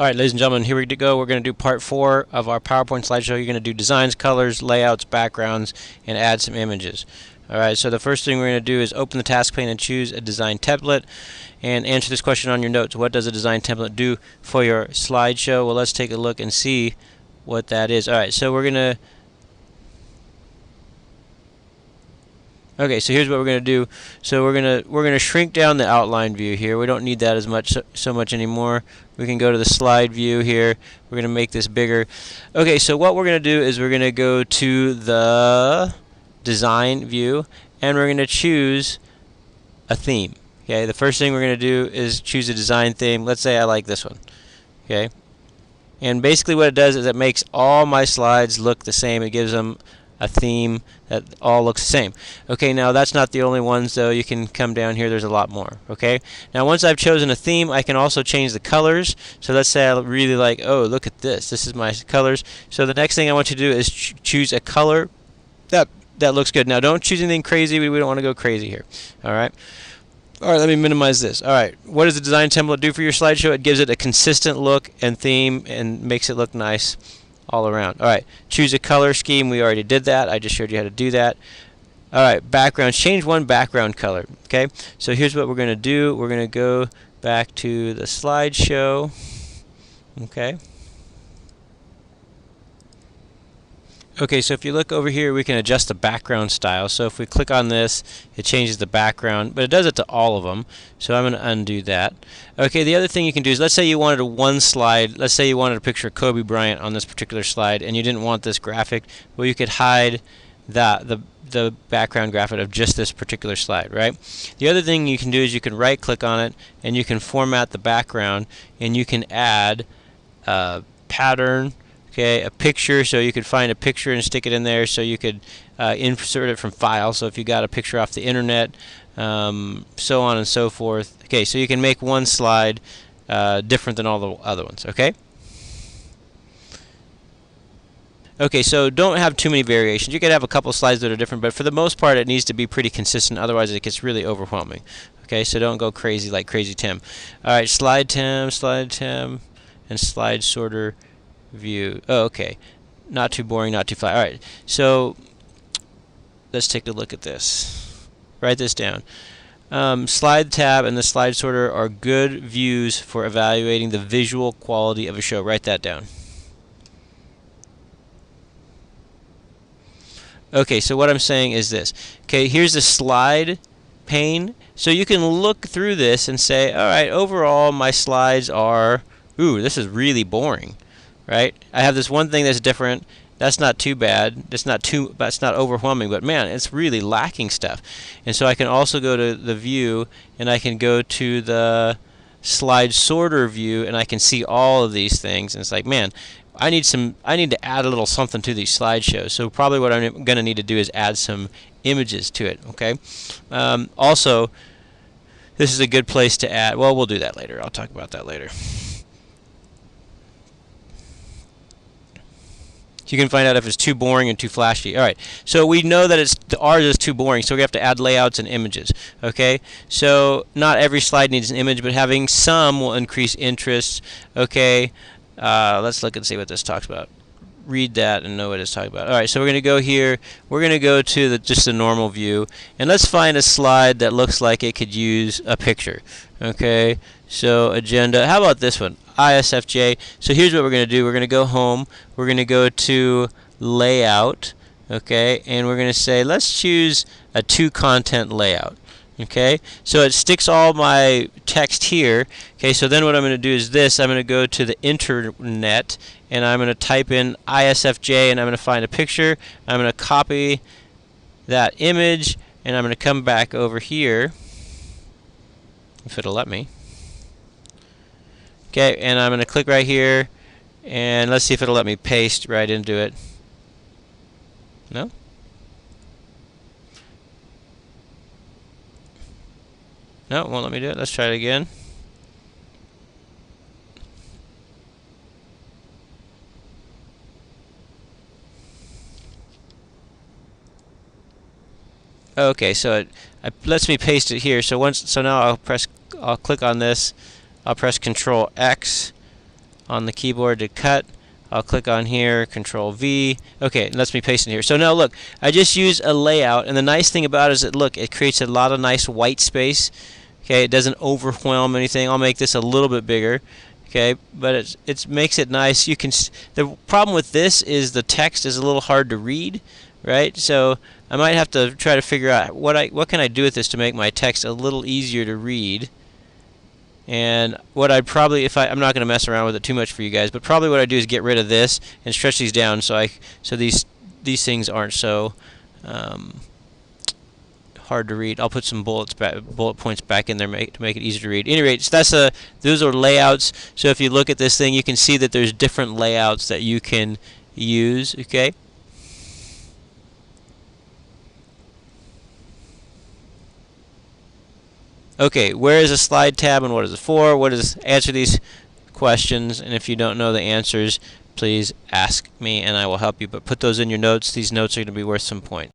Alright, ladies and gentlemen, here we go. We're going to do part 4 of our PowerPoint slideshow. You're going to do designs, colors, layouts, backgrounds, and add some images. Alright, so the first thing we're going to do is open the task pane and choose a design template and answer this question on your notes. What does a design template do for your slideshow? Well, let's take a look and see what that is. Alright, so we're going to so here's what we're going to do. So we're going to shrink down the outline view here. We don't need that as much so much anymore. We can go to the slide view here. We're going to make this bigger. Okay, so what we're going to do is we're going to go to the design view and we're going to choose a theme. Okay, the first thing we're going to do is choose a design theme. Let's say I like this one. Okay, and basically what it does is it makes all my slides look the same. It gives them a theme that all looks the same. Okay, now that's not the only ones though. You can come down here, there's a lot more. Okay, now once I've chosen a theme, I can also change the colors. So let's say I really like, oh, look at this, this is my colors. So the next thing I want you to do is choose a color that looks good. Now don't choose anything crazy. We don't want to go crazy here. Alright, let me minimize this. Alright, what does the design template do for your slideshow? It gives it a consistent look and theme and makes it look nice all around. Alright, choose a color scheme. We already did that. I just showed you how to do that. Alright, backgrounds. Change one background color. Okay, so here's what we're going to do. We're going to go back to the slideshow. Okay. Okay, so if you look over here, we can adjust the background style. So if we click on this, it changes the background, but it does it to all of them. So I'm going to undo that. Okay, the other thing you can do is, let's say you wanted one slide, let's say you wanted a picture of Kobe Bryant on this particular slide, and you didn't want this graphic. Well, you could hide the background graphic of just this particular slide, right? The other thing you can do is you can right-click on it, and you can format the background, and you can add a pattern. Okay, a picture, so you could find a picture and stick it in there, so you could insert it from files. So if you got a picture off the internet, so on and so forth. Okay, so you can make one slide different than all the other ones. Okay. Okay, so don't have too many variations. You could have a couple slides that are different, but for the most part, it needs to be pretty consistent. Otherwise, it gets really overwhelming. Okay, so don't go crazy like Crazy Tim. All right, slide Tim, and slide sorter view. Oh, okay. Not too boring, not too flat. Alright, so let's take a look at this. Write this down. Slide tab and the slide sorter are good views for evaluating the visual quality of a show. Write that down. Okay, so what I'm saying is this. Okay, here's the slide pane. So you can look through this and say, alright, overall my slides are, ooh, this is really boring. Right? I have this one thing that's different. That's not too bad. That's not overwhelming, but man, it's really lacking stuff. And so I can also go to the view and I can go to the slide sorter view and I can see all of these things, and it's like, man, I need to add a little something to these slideshows. So probably what I'm going to need to do is add some images to it, okay? Also, this is a good place to add, well, we'll do that later. I'll talk about that later. You can find out if it's too boring and too flashy. Alright, so we know that ours is too boring, so we have to add layouts and images. Okay, so not every slide needs an image, but having some will increase interest. Okay, let's look and see what this talks about. Read that and know what it's talking about. Alright, so we're going to go here. We're going to go to just the normal view, and let's find a slide that looks like it could use a picture. Okay, so agenda. How about this one? ISFJ. So here's what we're going to do. We're going to go home. We're going to go to layout. Okay, and we're going to say, let's choose a 2-content layout. Okay, so it sticks all my text here. Okay, so then what I'm going to do is this. I'm going to go to the internet and I'm going to type in ISFJ and I'm going to find a picture. I'm going to copy that image and I'm going to come back over here, if it'll let me. Okay, and I'm going to click right here and let's see if it'll let me paste right into it. No? No, it won't let me do it. Let's try it again. Okay, so it lets me paste it here. So now I'll click on this. I'll press Control X on the keyboard to cut. I'll click on here, Control V. Okay, it lets me paste in here. So now look, I just use a layout, and the nice thing about it is that look, it creates a lot of nice white space. Okay, it doesn't overwhelm anything. I'll make this a little bit bigger. Okay, but it makes it nice. You can. The problem with this is the text is a little hard to read, right? So I might have to try to figure out what can I do with this to make my text a little easier to read. And what I'd probably, I'm not going to mess around with it too much for you guys, but probably what I do is get rid of this and stretch these down so these things aren't so hard to read. I'll put some bullet points back in there to make it easier to read. At any rate, so those are layouts. So if you look at this thing, you can see that there's different layouts that you can use. Okay. Okay, where is a slide tab and what is it for? Answer these questions, and if you don't know the answers, please ask me and I will help you. But put those in your notes. These notes are going to be worth some points.